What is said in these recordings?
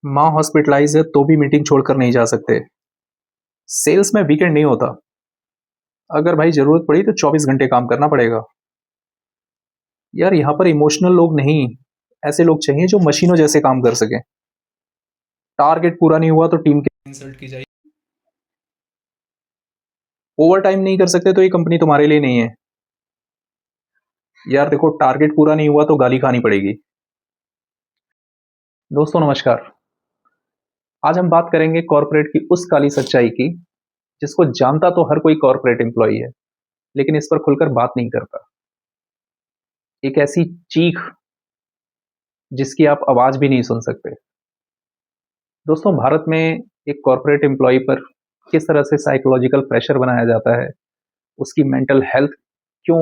माँ हॉस्पिटलाइज है तो भी मीटिंग छोड़कर नहीं जा सकते। सेल्स में वीकेंड नहीं होता। अगर भाई जरूरत पड़ी तो 24 घंटे काम करना पड़ेगा। यार यहाँ पर इमोशनल लोग नहीं, ऐसे लोग चाहिए जो मशीनों जैसे काम कर सके। टारगेट पूरा नहीं हुआ तो टीम के इंसल्ट की जाए। ओवर टाइम नहीं कर सकते तो ये कंपनी तुम्हारे लिए नहीं है। यार देखो, टारगेट पूरा नहीं हुआ तो गाली खानी पड़ेगी। दोस्तों नमस्कार। आज हम बात करेंगे कॉर्पोरेट की उस काली सच्चाई की जिसको जानता तो हर कोई कॉर्पोरेट एम्प्लॉई है, लेकिन इस पर खुलकर बात नहीं करता। एक ऐसी चीख जिसकी आप आवाज भी नहीं सुन सकते। दोस्तों, भारत में एक कॉर्पोरेट एम्प्लॉय पर किस तरह से साइकोलॉजिकल प्रेशर बनाया जाता है, उसकी मेंटल हेल्थ क्यों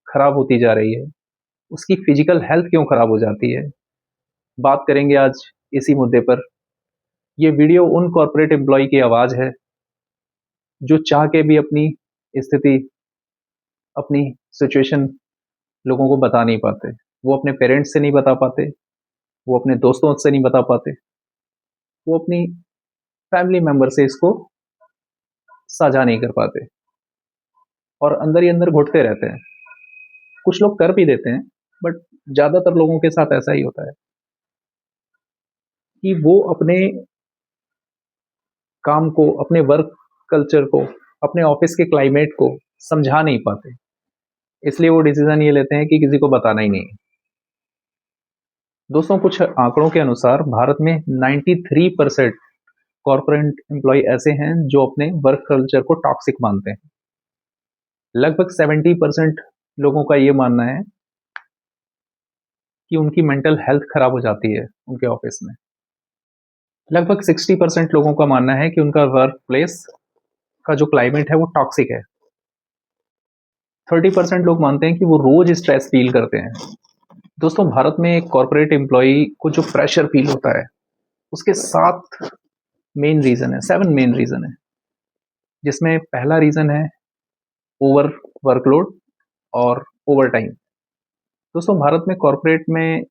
खराब होती जा रही है, उसकी फिजिकल हेल्थ क्यों खराब हो जाती है, बात करेंगे आज इसी मुद्दे पर। ये वीडियो उन कॉर्पोरेट एम्प्लॉय की आवाज है जो चाह के भी अपनी स्थिति, अपनी सिचुएशन लोगों को बता नहीं पाते। वो अपने पेरेंट्स से नहीं बता पाते, वो अपने दोस्तों से नहीं बता पाते, वो अपनी फैमिली मेंबर से इसको साझा नहीं कर पाते और अंदर ही अंदर घुटते रहते हैं। कुछ लोग कर भी देते हैं, बट ज्यादातर लोगों के साथ ऐसा ही होता है कि वो अपने काम को, अपने वर्क कल्चर को, अपने ऑफिस के क्लाइमेट को समझा नहीं पाते। इसलिए वो डिसीजन ये लेते हैं कि किसी को बताना ही नहीं। दोस्तों, कुछ आंकड़ों के अनुसार भारत में 93% कॉर्पोरेट एम्प्लॉय ऐसे हैं जो अपने वर्क कल्चर को टॉक्सिक मानते हैं। लगभग 70% लोगों का ये मानना है कि उनकी मेंटल हेल्थ खराब हो जाती है उनके ऑफिस में। लगभग 60% लोगों का मानना है कि उनका वर्क प्लेस का जो क्लाइमेट है वो टॉक्सिक है। 30% लोग मानते हैं कि वो रोज स्ट्रेस फील करते हैं। दोस्तों, भारत में एक कॉर्पोरेट एम्प्लॉय को जो प्रेशर फील होता है उसके 7 मेन रीजन है, 7 मेन रीजन है, जिसमें पहला रीजन है ओवर वर्कलोड और ओवर टाइम। दोस्तों, भारत में कॉर्पोरेट में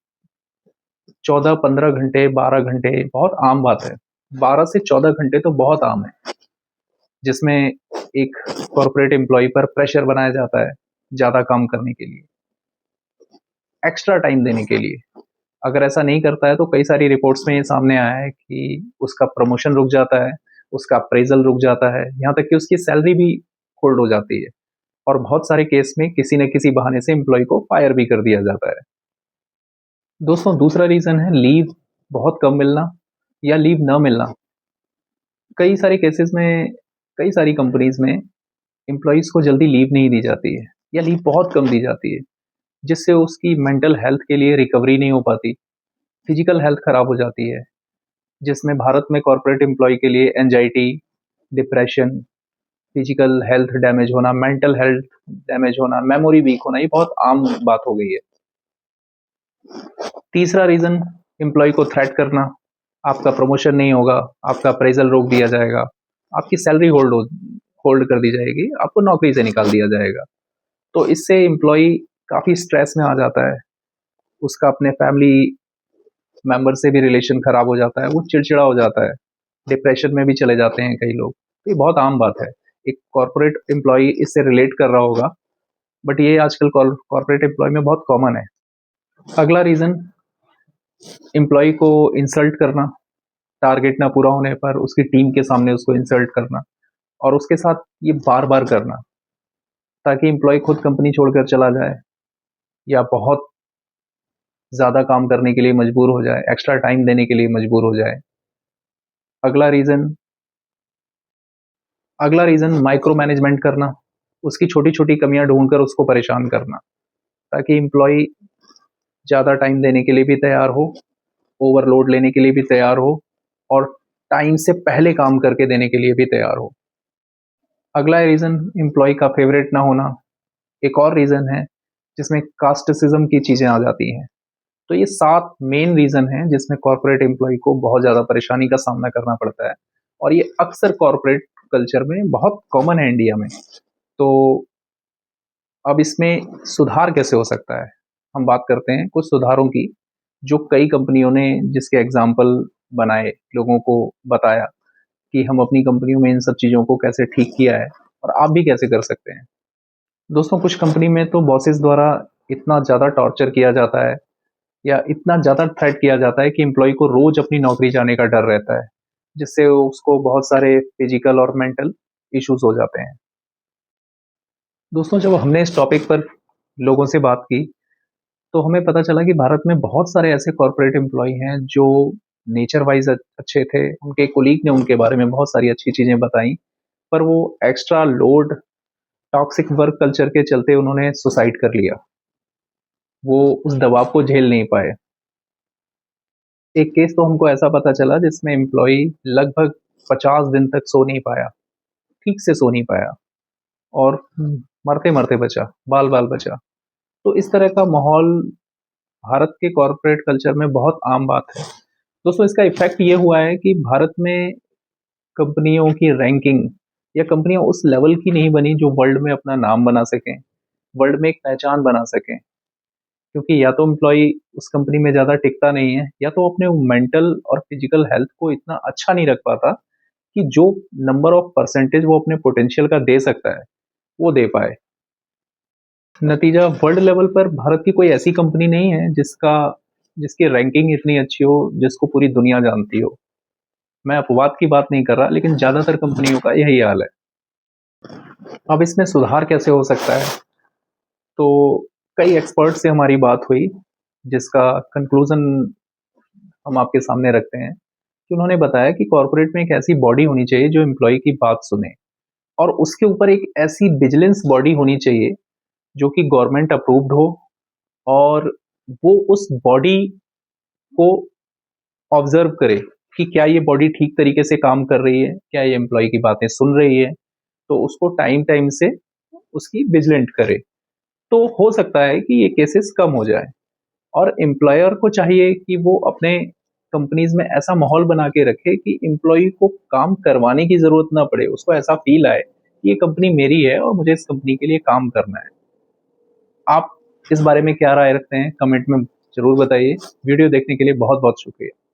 14-15 घंटे, 12 घंटे बहुत आम बात है। 12 से 14 घंटे तो बहुत आम है, जिसमें एक कॉर्पोरेट एम्प्लॉय पर प्रेशर बनाया जाता है ज्यादा काम करने के लिए, एक्स्ट्रा टाइम देने के लिए। अगर ऐसा नहीं करता है तो कई सारी रिपोर्ट्स में ये सामने आया है कि उसका प्रमोशन रुक जाता है, उसका अप्रेजल रुक जाता है, यहाँ तक कि उसकी सैलरी भी होल्ड हो जाती है और बहुत सारे केस में किसी न किसी बहाने से एम्प्लॉय को फायर भी कर दिया जाता है। दोस्तों, दूसरा रीजन है लीव बहुत कम मिलना या लीव न मिलना। कई सारे केसेस में, कई सारी कंपनीज में एम्प्लॉयज को जल्दी लीव नहीं दी जाती है या लीव बहुत कम दी जाती है, जिससे उसकी मेंटल हेल्थ के लिए रिकवरी नहीं हो पाती, फिजिकल हेल्थ खराब हो जाती है, जिसमें भारत में कॉर्पोरेट एम्प्लॉय के लिए anxiety, depression, physical health damage होना, मेंटल हेल्थ डैमेज होना, मेमोरी वीक होना, ये बहुत आम बात हो गई है। तीसरा रीजन, एम्प्लॉय को थ्रेट करना, आपका प्रमोशन नहीं होगा, आपका अप्रेजल रोक दिया जाएगा, आपकी सैलरी होल्ड कर दी जाएगी, आपको नौकरी से निकाल दिया जाएगा। तो इससे एम्प्लॉय काफी स्ट्रेस में आ जाता है, उसका अपने फैमिली मेंबर से भी रिलेशन खराब हो जाता है, वो चिड़चिड़ा हो जाता है, डिप्रेशन में भी चले जाते हैं कई लोग। तो ये बहुत आम बात है, एक कॉर्पोरेट एम्प्लॉय इससे रिलेट कर रहा होगा, बट ये आजकल कॉर्पोरेट एम्प्लॉय में बहुत कॉमन है। अगला रीजन, एम्प्लॉय को इंसल्ट करना, टारगेट ना पूरा होने पर उसकी टीम के सामने उसको इंसल्ट करना और उसके साथ ये बार बार करना, ताकि एम्प्लॉय खुद कंपनी छोड़कर चला जाए या बहुत ज्यादा काम करने के लिए मजबूर हो जाए, एक्स्ट्रा टाइम देने के लिए मजबूर हो जाए। अगला रीजन अगला रीजन माइक्रो मैनेजमेंट करना, उसकी छोटी छोटी कमियां ढूंढकर उसको परेशान करना, ताकि एम्प्लॉय ज्यादा टाइम देने के लिए भी तैयार हो, ओवरलोड लेने के लिए भी तैयार हो और टाइम से पहले काम करके देने के लिए भी तैयार हो। अगला रीजन एम्प्लॉय का फेवरेट ना होना। एक और रीजन है जिसमें कास्टिज्म की चीजें आ जाती हैं। तो ये 7 मेन रीजन हैं जिसमें कॉर्पोरेट एम्प्लॉय को बहुत ज्यादा परेशानी का सामना करना पड़ता है और ये अक्सर कॉर्पोरेट कल्चर में बहुत कॉमन है इंडिया में। तो अब इसमें सुधार कैसे हो सकता है, हम बात करते हैं कुछ सुधारों की जो कई कंपनियों ने, जिसके एग्जाम्पल बनाए, लोगों को बताया कि हम अपनी कंपनियों में इन सब चीज़ों को कैसे ठीक किया है और आप भी कैसे कर सकते हैं। दोस्तों, कुछ कंपनी में तो बॉसेस द्वारा इतना ज़्यादा टॉर्चर किया जाता है या इतना ज़्यादा थ्रेट किया जाता है कि एम्प्लॉय को रोज़ अपनी नौकरी जाने का डर रहता है, जिससे उसको बहुत सारे फिजिकल और मेंटल इश्यूज हो जाते हैं। दोस्तों, जब हमने इस टॉपिक पर लोगों से बात की, तो हमें पता चला कि भारत में बहुत सारे ऐसे कॉर्पोरेट एम्प्लॉय हैं जो नेचर वाइज अच्छे थे, उनके कोलीग ने उनके बारे में बहुत सारी अच्छी चीज़ें बताई, पर वो extra load, toxic work culture के चलते उन्होंने सुसाइड कर लिया। वो उस दबाव को झेल नहीं पाए। एक केस तो हमको ऐसा पता चला जिसमें एम्प्लॉय लगभग 50 दिन तक सो नहीं पाया, ठीक से सो नहीं पाया और मरते-मरते बचा, बाल-बाल बचा। तो इस तरह का माहौल भारत के कॉर्पोरेट कल्चर में बहुत आम बात है। दोस्तों, इसका इफ़ेक्ट ये हुआ है कि भारत में कंपनियों की रैंकिंग या कंपनियाँ उस लेवल की नहीं बनी जो वर्ल्ड में अपना नाम बना सकें, वर्ल्ड में एक पहचान बना सकें। क्योंकि या तो एम्प्लॉयी उस कंपनी में ज़्यादा टिकता नहीं है या तो अपने मेंटल और फिजिकल हेल्थ को इतना अच्छा नहीं रख पाता कि जो नंबर ऑफ परसेंटेज वो अपने पोटेंशियल का दे सकता है, वो दे पाए। नतीजा वर्ल्ड लेवल पर भारत की कोई ऐसी कंपनी नहीं है जिसकी रैंकिंग इतनी अच्छी हो, जिसको पूरी दुनिया जानती हो। मैं अपवाद की बात नहीं कर रहा, लेकिन ज़्यादातर कंपनियों का यही हाल है। अब इसमें सुधार कैसे हो सकता है? तो कई एक्सपर्ट से हमारी बात हुई, जिसका कंक्लूज़न हम आपके सामने रखते हैं कि उन्होंने बताया कि कॉर्पोरेट में एक ऐसी बॉडी होनी चाहिए जो एम्प्लॉय की बात सुने और उसके ऊपर एक ऐसी विजिलेंस बॉडी होनी चाहिए जो कि गवर्नमेंट अप्रूव्ड हो और वो उस बॉडी को ऑब्जर्व करे कि क्या ये बॉडी ठीक तरीके से काम कर रही है, क्या ये एम्प्लॉय की बातें सुन रही है, तो उसको टाइम टाइम से उसकी विजिलेंट करे। तो हो सकता है कि ये केसेस कम हो जाए और एम्प्लॉयर को चाहिए कि वो अपने कंपनीज में ऐसा माहौल बना के रखे कि एम्प्लॉय को काम करवाने की जरूरत ना पड़े, उसको ऐसा फील आए कि ये कंपनी मेरी है और मुझे इस कंपनी के लिए काम करना है। आप इस बारे में क्या राय रखते हैं? कमेंट में जरूर बताइए। वीडियो देखने के लिए बहुत बहुत शुक्रिया।